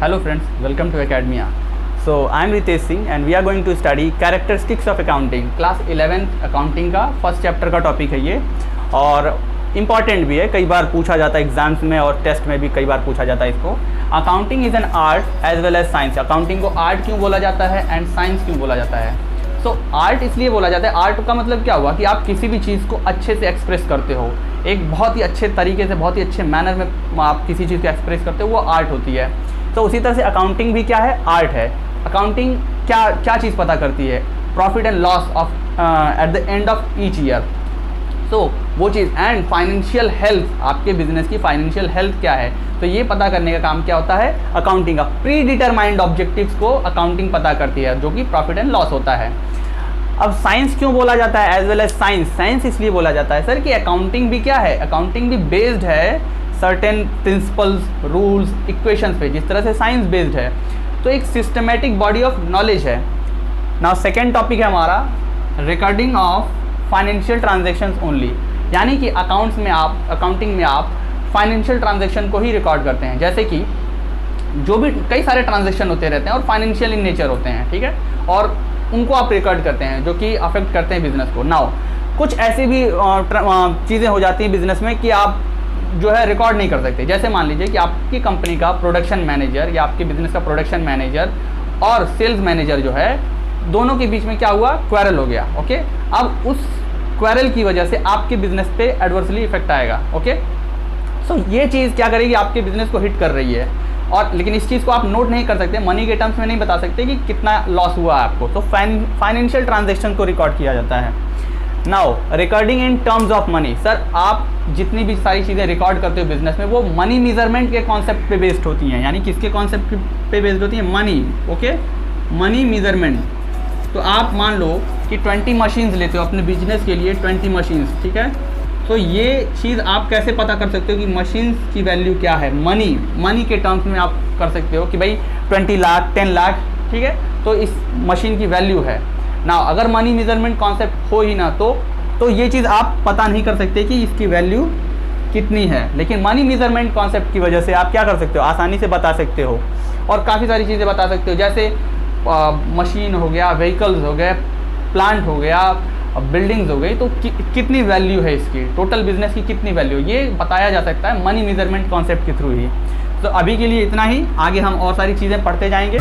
Hello friends, welcome to Academia. So I am Ritesh Singh and we are going to study characteristics of accounting. Class 11th accounting का first chapter का topic है ये, और important भी है, कई बार पूछा जाता है एग्जाम्स में और टेस्ट में भी कई बार पूछा जाता है इसको। Accounting is an art as well as science. Accounting को आर्ट क्यों बोला जाता है एंड साइंस क्यों बोला जाता है? तो आर्ट इसलिए बोला जाता है, आर्ट का मतलब क्या हुआ कि आप किसी भी चीज़ को अच्छे से एक्सप्रेस करते हो, एक बहुत ही अच्छे तरीके से, बहुत ही अच्छे मैनर में आप किसी चीज़ को एक्सप्रेस करते हो, वो आर्ट होती है। तो उसी तरह से अकाउंटिंग भी क्या है? आर्ट है। अकाउंटिंग क्या चीज़ पता करती है? Profit and loss of at the end of each year. तो वो चीज़ एंड फाइनेंशियल हेल्थ, आपके बिजनेस की फाइनेंशियल हेल्थ क्या है, तो ये पता करने का काम क्या होता है? अकाउंटिंग का। प्री डिटरमाइंड ऑब्जेक्टिव्स को अकाउंटिंग पता करती है, जो कि प्रॉफिट एंड लॉस होता है। अब साइंस क्यों बोला जाता है as well as science? Science इसलिए बोला जाता है सर कि अकाउंटिंग भी क्या है? अकाउंटिंग भी बेस्ड है सर्टेन प्रिंसिपल्स, रूल्स, इक्वेशंस पे, जिस तरह से साइंस बेस्ड है। तो एक सिस्टमेटिक बॉडी ऑफ नॉलेज है। नाउ सेकेंड टॉपिक है हमारा recording of financial transactions only, यानी कि अकाउंटिंग में आप फाइनेंशियल ट्रांजेक्शन को ही रिकॉर्ड करते हैं। जैसे कि जो भी कई सारे ट्रांजेक्शन होते रहते हैं और फाइनेंशियल इन नेचर होते हैं, ठीक है, और उनको आप रिकॉर्ड करते हैं जो कि अफेक्ट करते हैं बिजनेस को। नाउ कुछ ऐसी भी चीज़ें हो जाती हैं बिजनेस में कि आप जो है रिकॉर्ड नहीं कर सकते। जैसे मान लीजिए कि आपकी कंपनी का प्रोडक्शन मैनेजर या आपके बिजनेस का प्रोडक्शन मैनेजर और सेल्स मैनेजर जो है, दोनों के बीच में क्या हुआ? क्वेरल हो गया। ओके, अब उस क्वेरल की वजह से आपके बिजनेस पे एडवर्सली इफेक्ट आएगा। ओके, सो ये चीज़ क्या करेगी? आपके बिजनेस को हिट कर रही है, और लेकिन इस चीज़ को आप नोट नहीं कर सकते, मनी के टर्म्स में नहीं बता सकते कि कितना लॉस हुआ है आपको। तो फाइनेंशियल ट्रांजेक्शन को रिकॉर्ड किया जाता है। Now recording in terms of money. Sir, आप जितनी भी सारी चीज़ें रिकॉर्ड करते हो बिजनेस में, वो मनी मेजरमेंट के कॉन्सेप्ट पे बेस्ड होती हैं। यानी किसके कॉन्सेप्ट पे बेस्ड होती हैं? मनी। Okay, money measurement. तो आप मान लो कि 20 मशीन्स लेते हो अपने बिजनेस के लिए, 20 मशीन्स, ठीक है। तो ये चीज़ आप कैसे पता कर सकते हो कि मशीन्स की वैल्यू क्या है? मनी के टर्म्स में आप कर सकते हो कि भाई 20 लाख, 10 लाख, ठीक है, तो इस मशीन की वैल्यू है ना। अगर मनी मेजरमेंट कॉन्सेप्ट हो ही ना तो ये चीज़ आप पता नहीं कर सकते कि इसकी वैल्यू कितनी है। लेकिन मनी मेजरमेंट कॉन्सेप्ट की वजह से आप क्या कर सकते हो? आसानी से बता सकते हो, और काफ़ी सारी चीज़ें बता सकते हो। जैसे मशीन हो गया, व्हीकल्स हो गए, प्लांट हो गया, बिल्डिंग्स हो गई, तो कितनी वैल्यू है इसकी, टोटल बिजनेस की कितनी वैल्यू, ये बताया जा सकता है मनी मेजरमेंट कॉन्सेप्ट के थ्रू ही। तो अभी के लिए इतना ही, आगे हम और सारी चीज़ें पढ़ते जाएंगे।